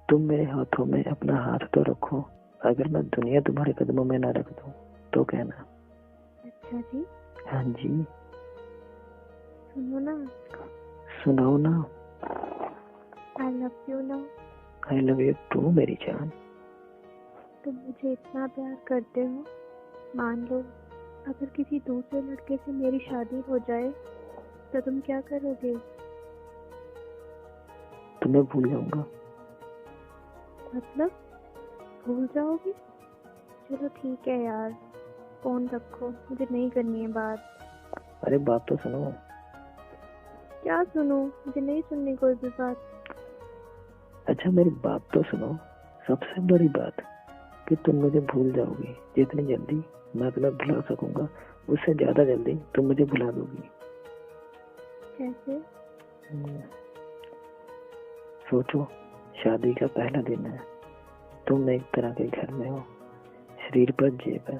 तुम मेरे हाथों में अपना हाथ तो रखो। अगर मैं दुनिया तुम्हारे कदमों में ना रख दूं तो कहना। अच्छा जी। हाँ जी। सुनो ना। सुनाओ ना। आई लव यू ना। आई लव यू टू मेरी जान। तुम मुझे इतना प्यार करते हो, मान लो अगर किसी दूसरे लड़के से मेरी शादी हो जाए तो तुम क्या करोगे? तुम्हें भूल जाऊंगा। मतलब भूल जाओगे? चलो ठीक है यार, फोन रखो, मुझे नहीं करनी है बात। अरे बात तो सुनो। क्या सुनूं? मुझे नहीं सुननी कोई भी बात। अच्छा मेरी बात तो सुनो। सबसे बड़ी बात कि तुम मुझे भूल जाओगी। जितनी जल्दी मैं तुम्हें भुला सकूंगा उससे ज्यादा जल्दी तुम मुझे भुला दोगी। कैसे? सोचो, शादी का पहला दिन है। तुम एक तरह के घर में हो। शरीर पर जेवर,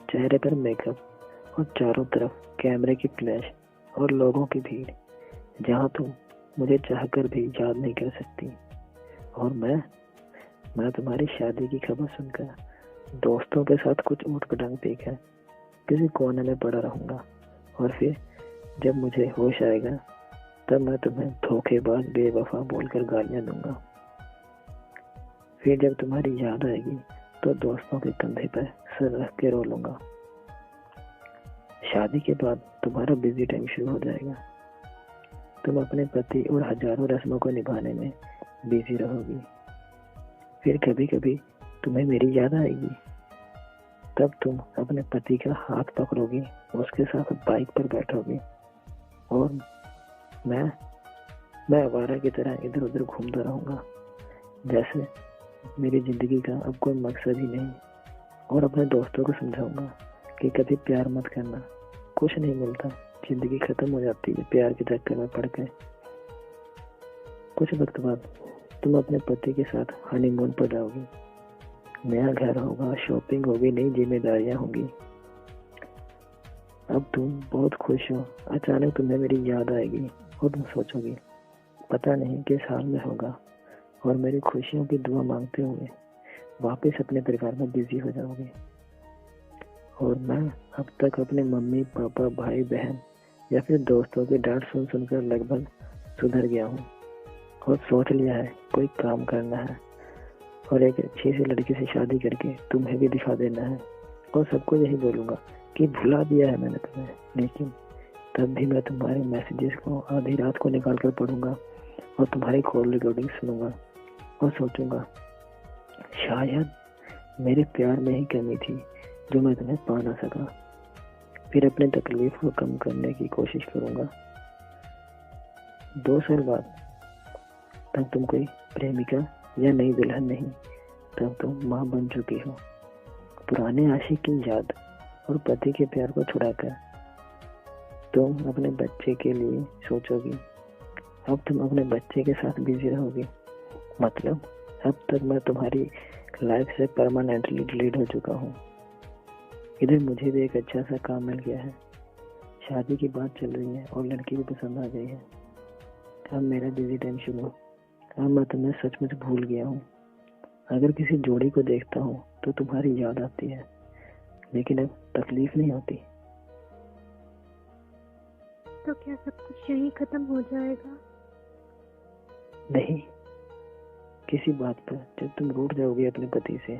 चेहरे पर मेकअप और चारों तरफ कैमरे की फ्लैश और लोगों की भीड़, जहाँ तुम मुझे चाहकर भी याद नहीं कर सकती। और मैं तुम्हारी शादी की खबर सुनकर दोस्तों के साथ कुछ ऊट-पटांग पीकर किसी कोने में पड़ा रहूंगा। और फिर जब मुझे होश आएगा तब मैं तुम्हें धोखेबाज बेवफा बोलकर गालियां दूंगा। फिर जब तुम्हारी याद आएगी तो दोस्तों के कंधे पर सर रख के रो लूंगा। शादी के बाद तुम्हारा बिजी टाइम शुरू हो जाएगा। तुम अपने पति और हजारों रस्मों को निभाने में बिजी रहोगी। फिर कभी कभी तुम्हें मेरी याद आएगी। तब तुम अपने पति का हाथ पकड़ोगी, उसके साथ बाइक पर बैठोगी और मैं आवारा की तरह इधर उधर घूमता रहूंगा, जैसे मेरी जिंदगी का अब कोई मकसद ही नहीं। और अपने दोस्तों को समझाऊंगा कि कभी प्यार मत करना, कुछ नहीं मिलता, जिंदगी खत्म हो जाती है प्यार के चक्कर में पड़ के। कुछ वक्त बाद तुम अपने पति के साथ हनीमून पर जाओगी। नया घर होगा, शॉपिंग होगी, नई जिम्मेदारियां होंगी। अब तुम बहुत खुश हो। अचानक तुम्हें मेरी याद आएगी और तुम सोचोगी पता नहीं किस हाल में होगा, और मेरी खुशियों की दुआ मांगते हुए वापस अपने परिवार में बिजी हो जाओगे। और मैं अब तक अपने मम्मी पापा भाई बहन या फिर दोस्तों की डांट सुन सुनकर लगभग सुधर गया हूँ और सोच लिया है कोई काम करना है और एक अच्छी सी लड़की से शादी करके तुम्हें भी दिखा देना है। और सबको यही बोलूंगा कि भुला दिया है मैंने तुम्हें, लेकिन तब भी मैं तुम्हारे मैसेजेस को आधी रात को निकाल कर पढ़ूंगा और तुम्हारी कॉल रिकॉर्डिंग सुनूंगा और सोचूंगा शायद मेरे प्यार में ही कमी थी जो मैं तुम्हें पा ना सका। फिर अपने तकलीफ को कम करने की कोशिश करूंगा। 2 साल बाद तब तुम कोई प्रेमिका या नई दुल्हन नहीं, तब तुम माँ बन चुकी हो। पुराने आशिक की याद और पति के प्यार को छुड़ाकर तुम अपने बच्चे के लिए सोचोगी। अब तुम अपने बच्चे के साथ बिजी रहोगी। मतलब अब तक मैं तुम्हारी लाइफ से परमानेंटली डिलीट हो चुका हूँ। इधर मुझे भी एक अच्छा सा काम मिल गया है, शादी की बात चल रही है और लड़की भी पसंद आ गई है। अब मेरा बिजी टाइम शुरू। अब मैं तुम्हें सचमुच भूल गया हूँ। अगर किसी जोड़ी को देखता हूँ तो तुम्हारी याद आती है, लेकिन अब तकलीफ नहीं होती। तो क्या सब कुछ यहीं खत्म हो जाएगा? नहीं, किसी बात पर जब तुम रूठ जाओगे अपने पति से,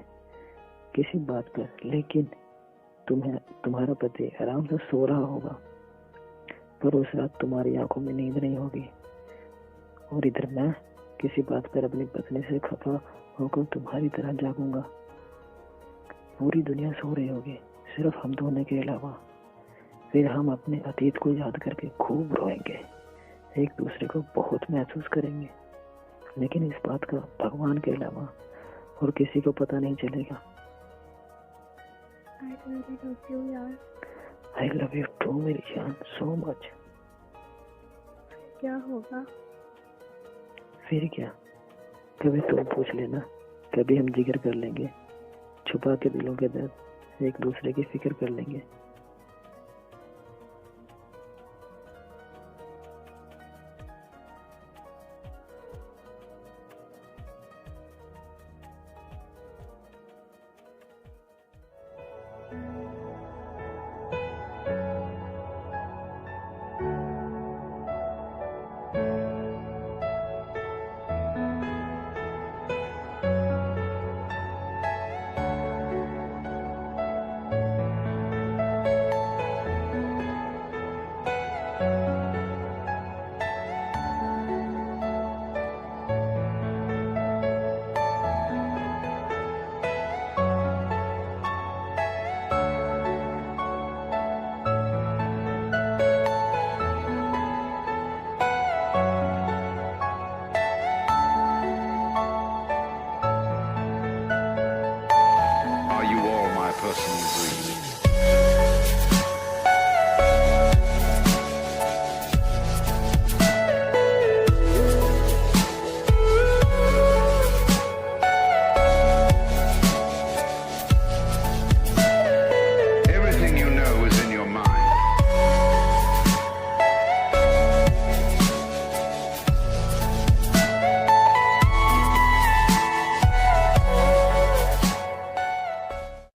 किसी बात पर, लेकिन तुम्हारा पति आराम से सो रहा होगा, पर उस रात तुम्हारी आंखों में नींद नहीं होगी। और इधर मैं किसी बात पर अपनी पत्नी से खफा होकर तुम्हारी तरह जागूंगा। पूरी दुनिया सो रही होगी, सिर्फ हम दोनों के अलावा। फिर हम अपने अतीत को याद करके खूब रोएंगे, एक दूसरे को बहुत महसूस करेंगे, लेकिन इस बात का भगवान के अलावा और किसी को पता नहीं चलेगा। I really love you यार। I love you too मेरी जान, so much। क्या होगा? फिर क्या, कभी तुम पूछ लेना, कभी हम जिक्र कर लेंगे, छुपा के दिलों के दर्द एक दूसरे की फिक्र कर लेंगे।